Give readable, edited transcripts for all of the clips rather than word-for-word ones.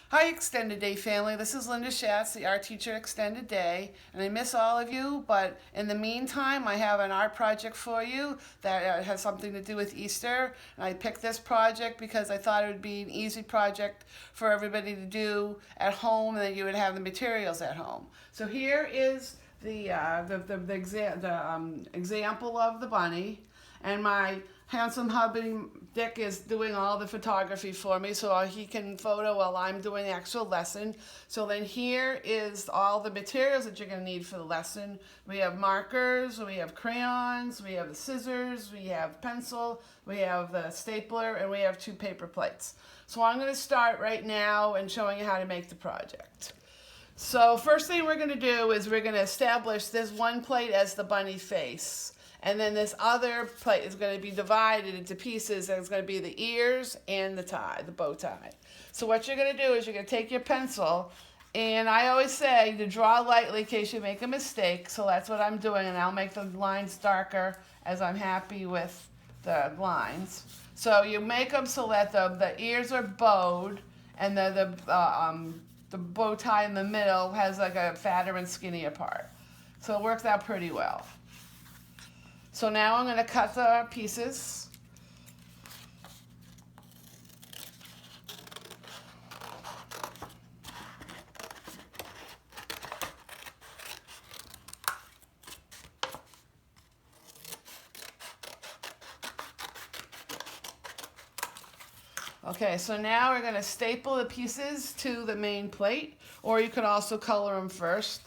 Hi, Extended Day family. This is Linda Schatz, the art teacher at Extended Day, and I miss all of you, but in the meantime, I have an art project for you that has something to do with Easter, and I picked this project because I thought it would be an easy project for everybody to do at home, and then you would have the materials at home. So here is the example of the bunny, and my handsome hubby Dick is doing all the photography for me so he can photo while I'm doing the actual lesson. So then here is all the materials that you're going to need for the lesson. We have markers, we have crayons, we have the scissors, we have pencil, we have the stapler, and we have 2 paper plates. So I'm going to start right now and showing you how to make the project. So first thing we're going to do is we're going to establish this one plate as the bunny face. And then this other plate is going to be divided into pieces, and it's going to be the ears and the tie, the bow tie. So what you're going to do is you're going to take your pencil, and I always say to draw lightly in case you make a mistake. So that's what I'm doing, and I'll make the lines darker as I'm happy with the lines. So you make them so that the ears are bowed, and the bow tie in the middle has like a fatter and skinnier part. So it works out pretty well. So now I'm going to cut the pieces. Okay, so now we're going to staple the pieces to the main plate, or you could also color them first.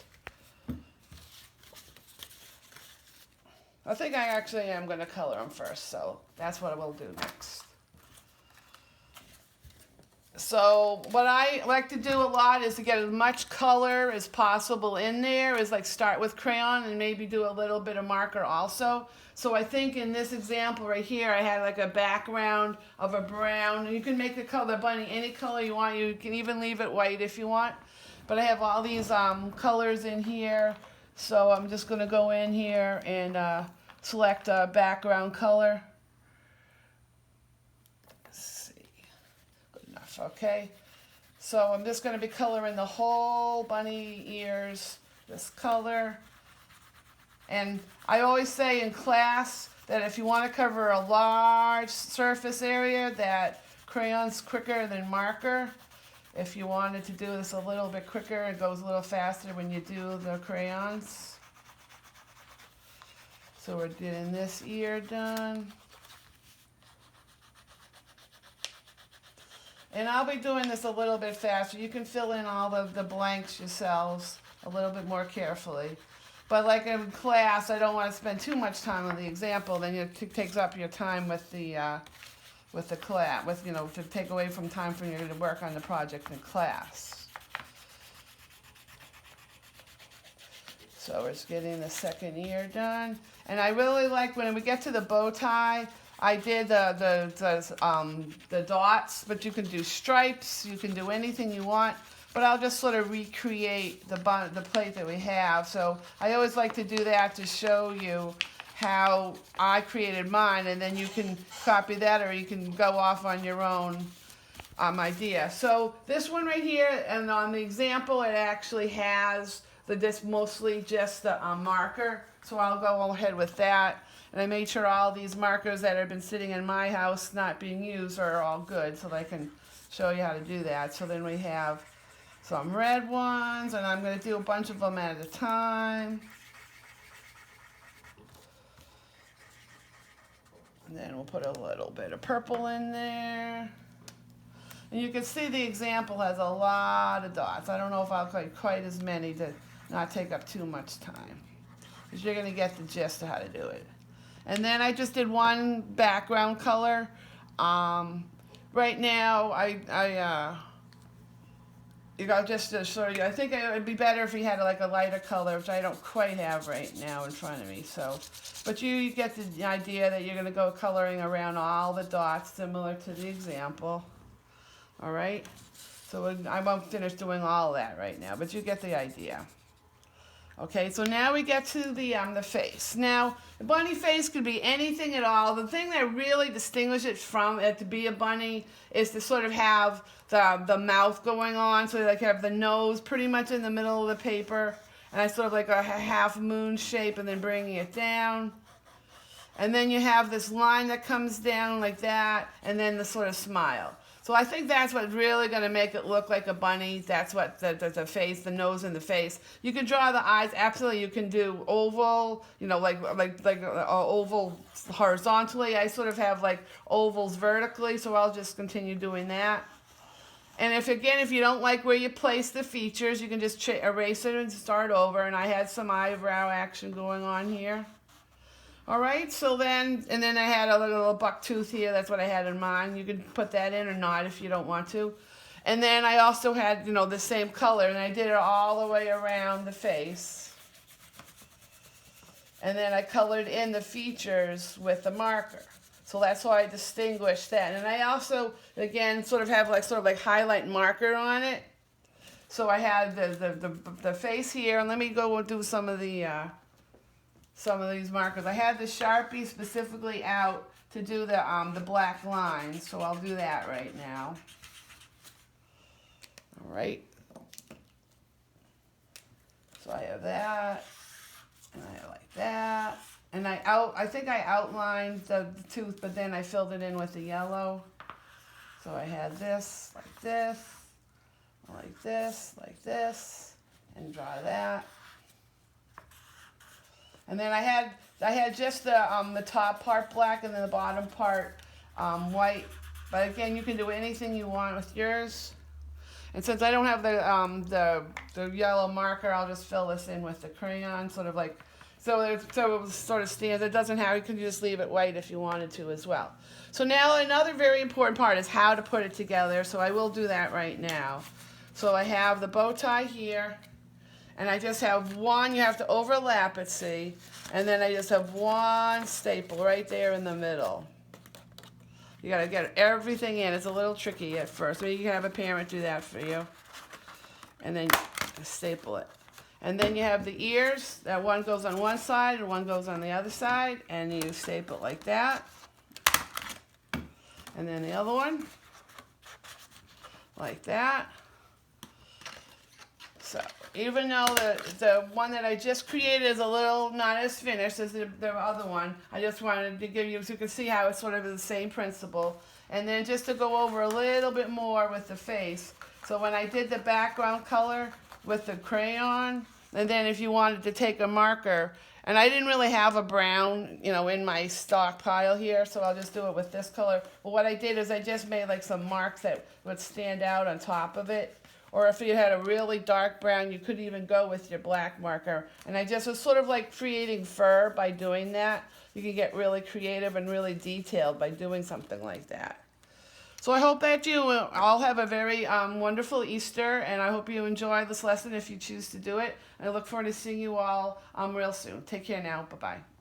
I think I actually am going to color them first, so that's what we'll do next. So what I like to do a lot is to get as much color as possible in there, is like start with crayon and maybe do a little bit of marker also. So I think in this example right here, I had like a background of a brown. You can make the color bunny any color you want. You can even leave it white if you want. But I have all these colors in here. So I'm just going to go in here and select a background color. Let's see. Good enough, okay? So I'm just going to be coloring the whole bunny ears this color. And I always say in class that if you want to cover a large surface area, that crayon's quicker than marker. If you wanted to do this a little bit quicker, it goes a little faster when you do the crayons. So we're getting this ear done. And I'll be doing this a little bit faster. You can fill in all of the blanks yourselves a little bit more carefully. But like in class, I don't want to spend too much time on the example. Then it takes up your time with the class, to take away from time for you to work on the project in class. So we're just getting the second ear done. And I really like when we get to the bow tie, I did the dots, but you can do stripes, you can do anything you want. But I'll just sort of recreate the plate that we have. So I always like to do that to show you how I created mine, and then you can copy that, or you can go off on your own idea. So this one right here, and on the example, it actually has mostly just the marker. So I'll go ahead with that. And I made sure all these markers that have been sitting in my house not being used are all good, so that I can show you how to do that. So then we have some red ones, and I'm going to do a bunch of them at a time. And then we'll put a little bit of purple in there. And you can see the example has a lot of dots. I don't know if I'll put quite as many to not take up too much time, because you're going to get the gist of how to do it. And then I just did one background color. Right now, just to show you, I think it would be better if you had like a lighter color, which I don't quite have right now in front of me. So, but you get the idea that you're going to go coloring around all the dots, similar to the example. All right. So I won't finish doing all that right now, but you get the idea. Okay, so now we get to the face. Now, the bunny face could be anything at all. The thing that really distinguishes it from it to be a bunny is to sort of have the mouth going on. So like have the nose pretty much in the middle of the paper. And I sort of like a half moon shape and then bringing it down. And then you have this line that comes down like that, and then the sort of smile. So I think that's what's really going to make it look like a bunny. That's what the face, the nose and the face. You can draw the eyes, absolutely. You can do oval, you know, like oval horizontally. I sort of have like ovals vertically, so I'll just continue doing that. And if you don't like where you place the features, you can just erase it and start over. And I had some eyebrow action going on here. All right, so then I had a little buck tooth here. That's what I had in mind. You can put that in or not if you don't want to. And then I also had, you know, the same color, and I did it all the way around the face. And then I colored in the features with the marker. So that's how I distinguished that. And I also, again, sort of have like highlight marker on it. So I had the face here, and let me go and do some of these markers. I had the Sharpie specifically out to do the black lines, so I'll do that right now. All right. So I have that, and I have like that, and I think I outlined the tooth, but then I filled it in with the yellow. So I had this, like this, like this, like this, and draw that. And then I had just the top part black and then the bottom part white. But again, you can do anything you want with yours. And since I don't have the yellow marker, I'll just fill this in with the crayon, sort of like so it sort of stands. It doesn't have. You can just leave it white if you wanted to as well. So now another very important part is how to put it together. So I will do that right now. So I have the bow tie here. And I just have one, you have to overlap it, see? And then I just have one staple right there in the middle. You gotta get everything in. It's a little tricky at first. Maybe you can have a parent do that for you. And then staple it. And then you have the ears. That one goes on one side and one goes on the other side. And you staple it like that. And then the other one. Like that. So, even though the one that I just created is a little not as finished as the other one, I just wanted to give you, so you can see how it's sort of the same principle. And then just to go over a little bit more with the face. So when I did the background color with the crayon, and then if you wanted to take a marker, and I didn't really have a brown, you know, in my stockpile here, so I'll just do it with this color. But what I did is I just made like some marks that would stand out on top of it. Or if you had a really dark brown, you could even go with your black marker. And I just was sort of like creating fur by doing that. You can get really creative and really detailed by doing something like that. So I hope that you all have a very wonderful Easter, and I hope you enjoy this lesson if you choose to do it. I look forward to seeing you all real soon. Take care now. Bye-bye.